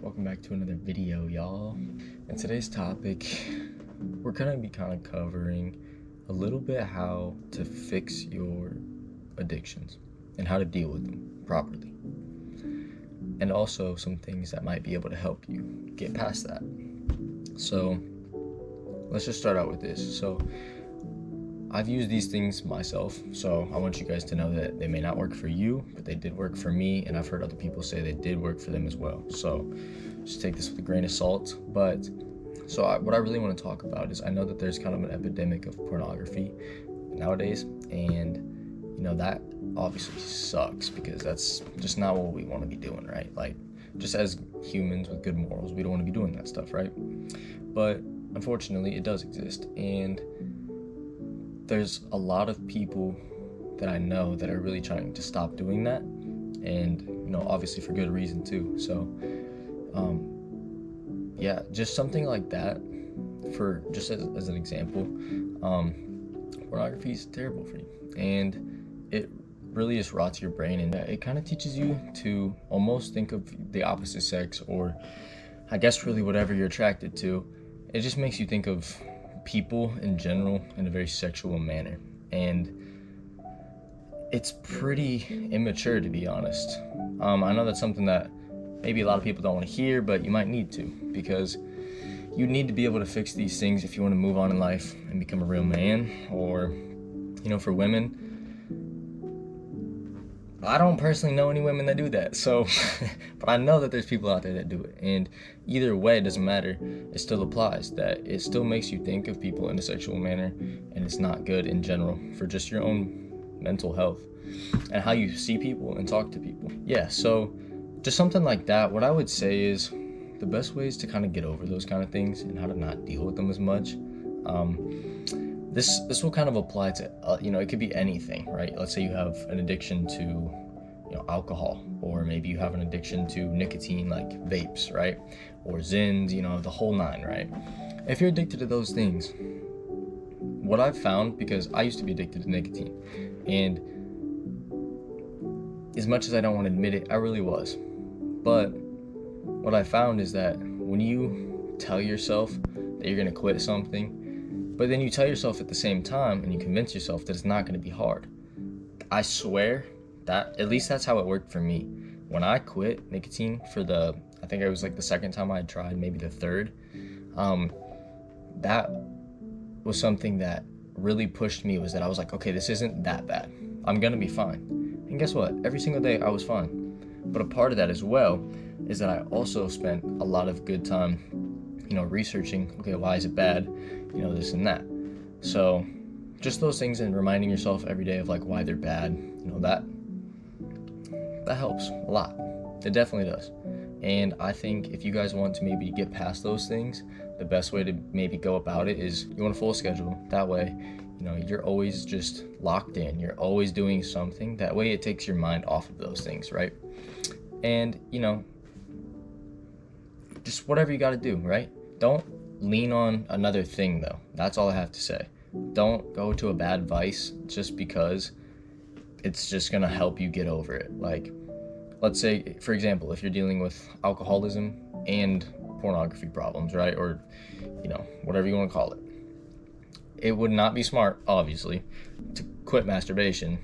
Welcome back to another video, y'all. In today's topic, we're gonna be kind of covering a little bit how to fix your addictions and how to deal with them properly, and also some things that might be able to help you get past that. So let's just start out with this. So I've used these things myself, so I want you guys to know that they may not work for you, but they did work for me, and I've heard other people say they did work for them as well. So just take this with a grain of salt. But what I really want to talk about is I know that there's kind of an epidemic of pornography nowadays, and that obviously sucks because that's just not what we want to be doing, right? Like, just as humans with good morals, we don't want to be doing that stuff, right? But unfortunately, it does exist, and there's a lot of people that I know that are really trying to stop doing that, and obviously for good reason too. So just something like that, for just as an example, pornography is terrible for you, and it really just rots your brain, and it kind of teaches you to almost think of the opposite sex, or I guess really whatever you're attracted to. It just makes you think of people in general in a very sexual manner, and it's pretty immature, to be honest. I know that's something that maybe a lot of people don't want to hear, but you might need to, because you need to be able to fix these things if you want to move on in life and become a real man. Or for women, I don't personally know any women that do that, so but I know that there's people out there that do it, and either way, it doesn't matter. It still applies, that it still makes you think of people in a sexual manner, and it's not good in general for just your own mental health and how you see people and talk to people. So just something like that, what I would say is the best ways to kind of get over those kind of things and how to not deal with them as much. This will kind of apply to, it could be anything, right? Let's say you have an addiction to, alcohol, or maybe you have an addiction to nicotine, like vapes, right? Or Zins, the whole nine, right? If you're addicted to those things, what I've found, because I used to be addicted to nicotine, and as much as I don't want to admit it, I really was. But what I found is that when you tell yourself that you're going to quit something, but then you tell yourself at the same time, and you convince yourself that it's not going to be hard, I swear that, at least that's how it worked for me. When I quit nicotine I think it was like the second time I had tried, maybe the third, that was something that really pushed me, was that I was like, okay, this isn't that bad. I'm going to be fine. And guess what? Every single day I was fine. But a part of that as well is that I also spent a lot of good time researching, okay, why is it bad, this and that. So just those things, and reminding yourself every day of like why they're bad, that helps a lot. It definitely does. And I think if you guys want to maybe get past those things, the best way to maybe go about it is you want a full schedule. That way, you're always just locked in. You're always doing something. That way it takes your mind off of those things, right? And, just whatever you got to do, right? Don't lean on another thing, though. That's all I have to say. Don't go to a bad vice just because it's just going to help you get over it. Like, let's say, for example, if you're dealing with alcoholism and pornography problems, right? Or, whatever you want to call it. It would not be smart, obviously, to quit masturbation,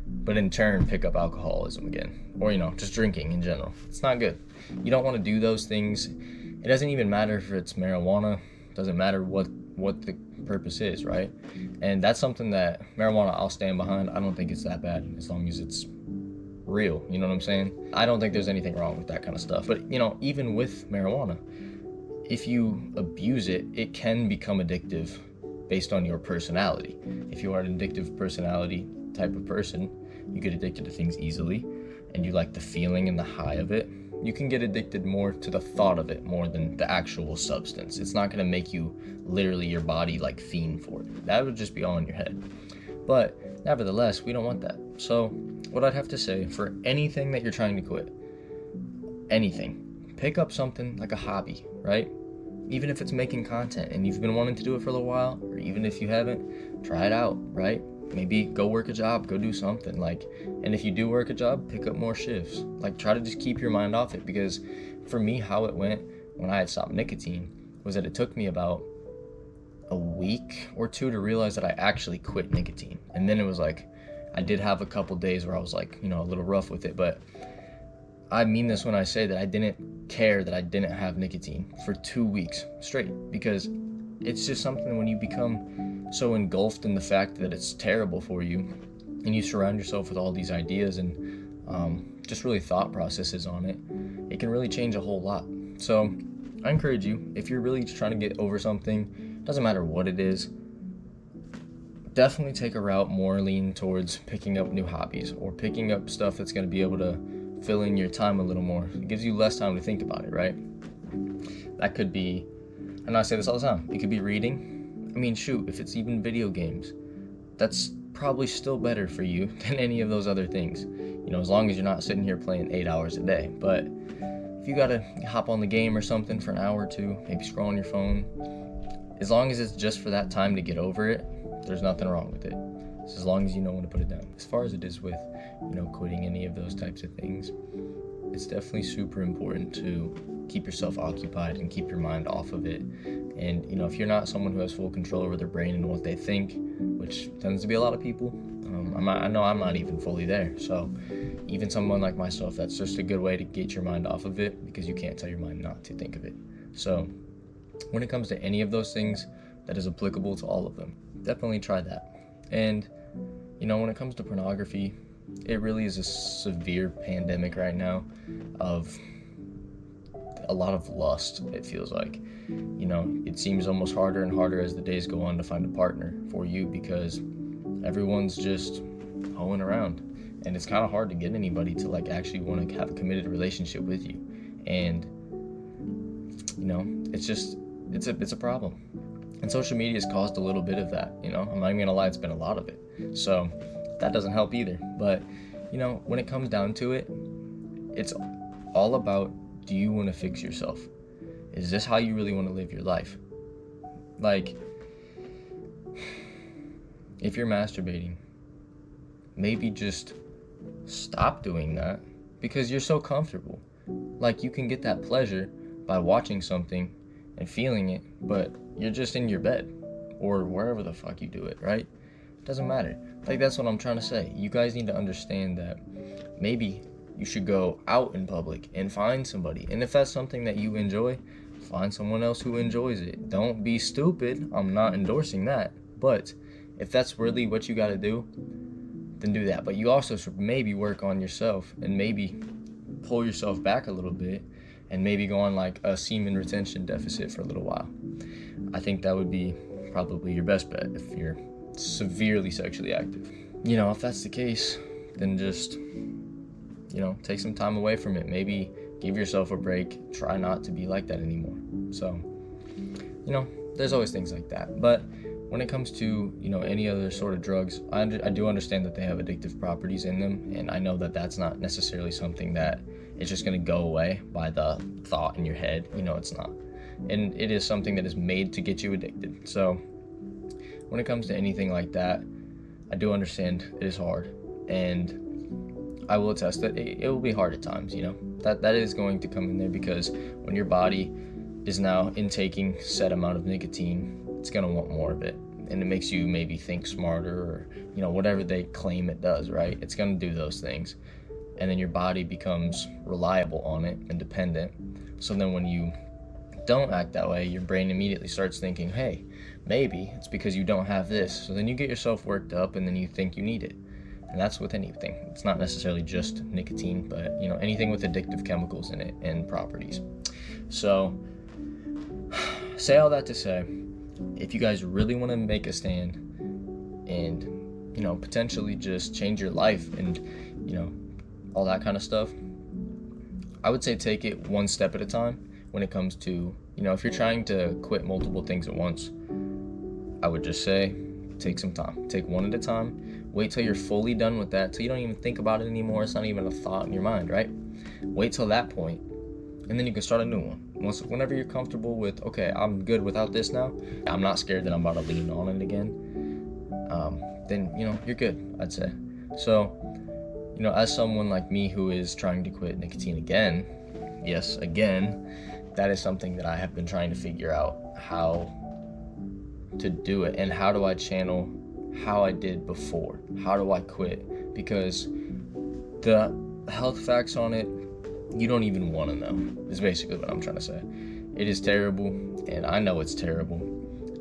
but in turn pick up alcoholism again, or just drinking in general. It's not good. You don't want to do those things. It doesn't even matter if it's marijuana. It doesn't matter what the purpose is, right? And that's something that marijuana I'll stand behind. I don't think it's that bad as long as it's real, you know what I'm saying? I don't think there's anything wrong with that kind of stuff. But even with marijuana, if you abuse it, it can become addictive based on your personality. If you are an addictive personality type of person, you get addicted to things easily, and you like the feeling and the high of it, you can get addicted more to the thought of it more than the actual substance. It's not going to make you literally, your body like fiend for it. That would just be all in your head. But nevertheless, we don't want that. So what I'd have to say, for anything that you're trying to quit, anything, pick up something like a hobby, right? Even if it's making content and you've been wanting to do it for a little while, or even if you haven't, try it out, right? Maybe go work a job, go do something, and if you do work a job, pick up more shifts. Try to just keep your mind off it, because for me, how it went when I had stopped nicotine was that it took me about a week or two to realize that I actually quit nicotine. And then it was like, I did have a couple days where I was like, a little rough with it, but I mean this when I say that I didn't care that I didn't have nicotine for 2 weeks straight, because it's just something when you become so engulfed in the fact that it's terrible for you, and you surround yourself with all these ideas and just really thought processes on it, it can really change a whole lot. So I encourage you, if you're really just trying to get over something, doesn't matter what it is, definitely take a route more lean towards picking up new hobbies or picking up stuff that's going to be able to fill in your time a little more. It gives you less time to think about it, right? That could be, and I say this all the time, it could be reading. I mean, shoot, if it's even video games, that's probably still better for you than any of those other things, as long as you're not sitting here playing 8 hours a day. But if you gotta hop on the game or something for an hour or two, maybe scroll on your phone, as long as it's just for that time to get over it, there's nothing wrong with it. It's as long as you know when to put it down. As far as it is with, quitting any of those types of things, it's definitely super important to keep yourself occupied and keep your mind off of it. And, if you're not someone who has full control over their brain and what they think, which tends to be a lot of people, I know I'm not even fully there. So even someone like myself, that's just a good way to get your mind off of it, because you can't tell your mind not to think of it. So when it comes to any of those things, that is applicable to all of them. Definitely try that. And, when it comes to pornography, it really is a severe pandemic right now of a lot of lust, it feels like. It seems almost harder and harder as the days go on to find a partner for you, because everyone's just hoeing around. And it's kind of hard to get anybody to actually want to have a committed relationship with you. And, it's a problem. And social media has caused a little bit of that, I'm not even gonna lie, it's been a lot of it. So that doesn't help either. But, when it comes down to it, it's all about, do you want to fix yourself? Is this how you really want to live your life? If you're masturbating, maybe just stop doing that, because you're so comfortable. You can get that pleasure by watching something and feeling it, but you're just in your bed or wherever the fuck you do it, right? It doesn't matter. That's what I'm trying to say. You guys need to understand that maybe you should go out in public and find somebody. And if that's something that you enjoy, find someone else who enjoys it. Don't be stupid. I'm not endorsing that. But if that's really what you got to do, then do that. But you also should maybe work on yourself and maybe pull yourself back a little bit and maybe go on a semen retention deficit for a little while. I think that would be probably your best bet if you're severely sexually active. If that's the case, then just, take some time away from it. Maybe give yourself a break. Try not to be like that anymore. So, there's always things like that. But when it comes to, any other sort of drugs, I do understand that they have addictive properties in them. And I know that that's not necessarily something that is just going to go away by the thought in your head. It's not. And it is something that is made to get you addicted. So when it comes to anything like that, I do understand it is hard. And I will attest that it will be hard at times, that is going to come in there, because when your body is now intaking set amount of nicotine, it's going to want more of it. And it makes you maybe think smarter, or, whatever they claim it does, right? It's going to do those things. And then your body becomes reliable on it and dependent. So then when you don't act that way, your brain immediately starts thinking, hey, maybe it's because you don't have this. So then you get yourself worked up, and then you think you need it. And that's with anything. It's not necessarily just nicotine, but anything with addictive chemicals in it and properties. So say all that to say, if you guys really want to make a stand and potentially just change your life and all that kind of stuff, I would say take it one step at a time. When it comes to, if you're trying to quit multiple things at once, I would just say take some time. Take one at a time. Wait till you're fully done with that, till you don't even think about it anymore. It's not even a thought in your mind, right? Wait till that point, and then you can start a new one. Whenever you're comfortable with, okay, I'm good without this now, I'm not scared that I'm about to lean on it again, then, you're good, I'd say. So, as someone like me who is trying to quit nicotine again, yes, again, that is something that I have been trying to figure out how to do it, and how do I channel how I did before? How do I quit? Because the health facts on it, you don't even want to know, is basically what I'm trying to say. It is terrible, and I know it's terrible,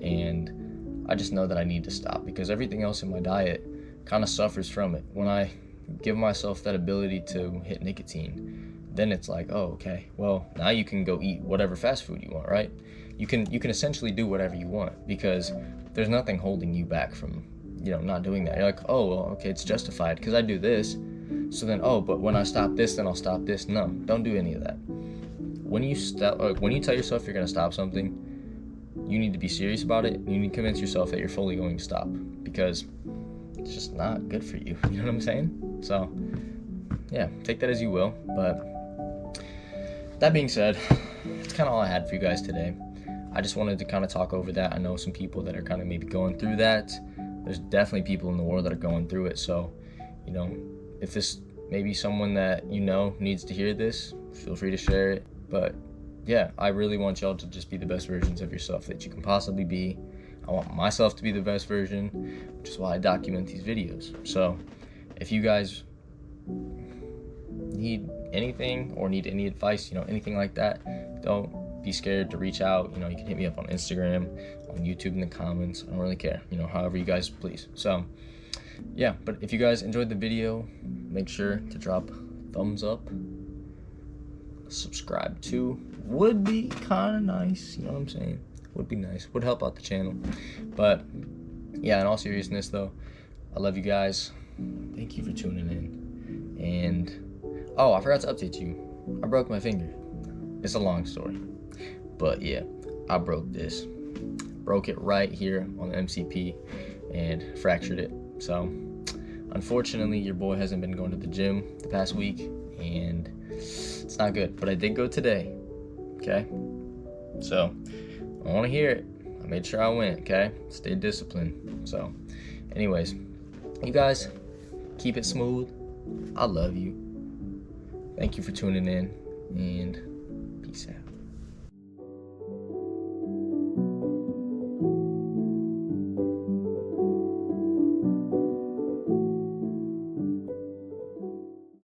and I just know that I need to stop, because everything else in my diet kind of suffers from it. When I give myself that ability to hit nicotine, then it's like, oh, okay, well, now you can go eat whatever fast food you want, right? You can essentially do whatever you want, because there's nothing holding you back from, not doing that. You're like, oh, well, okay, it's justified because I do this. So then, oh, but when I stop this, then I'll stop this. No, don't do any of that. When you tell yourself you're gonna stop something, you need to be serious about it. You need to convince yourself that you're fully going to stop, because it's just not good for you. You know what I'm saying? So, yeah, take that as you will. But that being said, that's kind of all I had for you guys today. I just wanted to kind of talk over that. I know some people that are kind of maybe going through that. There's definitely people in the world that are going through it. So, if this maybe someone that needs to hear this, feel free to share it. But yeah, I really want y'all to just be the best versions of yourself that you can possibly be. I want myself to be the best version, which is why I document these videos. So if you guys need anything or need any advice, anything like that, don't be scared to reach out. You can hit me up on Instagram, on YouTube in the comments. I don't really care, however you guys please. So yeah, but if you guys enjoyed the video, make sure to drop a thumbs up. Subscribe too. Would be kind of nice, you know what I'm saying? Would be nice. Would help out the channel. But yeah, in all seriousness though, I love you guys. Thank you for tuning in. And oh, I forgot to update you. I broke my finger. It's a long story. But yeah, I broke this. Broke it right here on the MCP and fractured it. So unfortunately, your boy hasn't been going to the gym the past week, and it's not good. But I did go today, okay? So I want to hear it. I made sure I went, okay? Stay disciplined. So anyways, you guys, keep it smooth. I love you. Thank you for tuning in, and peace out.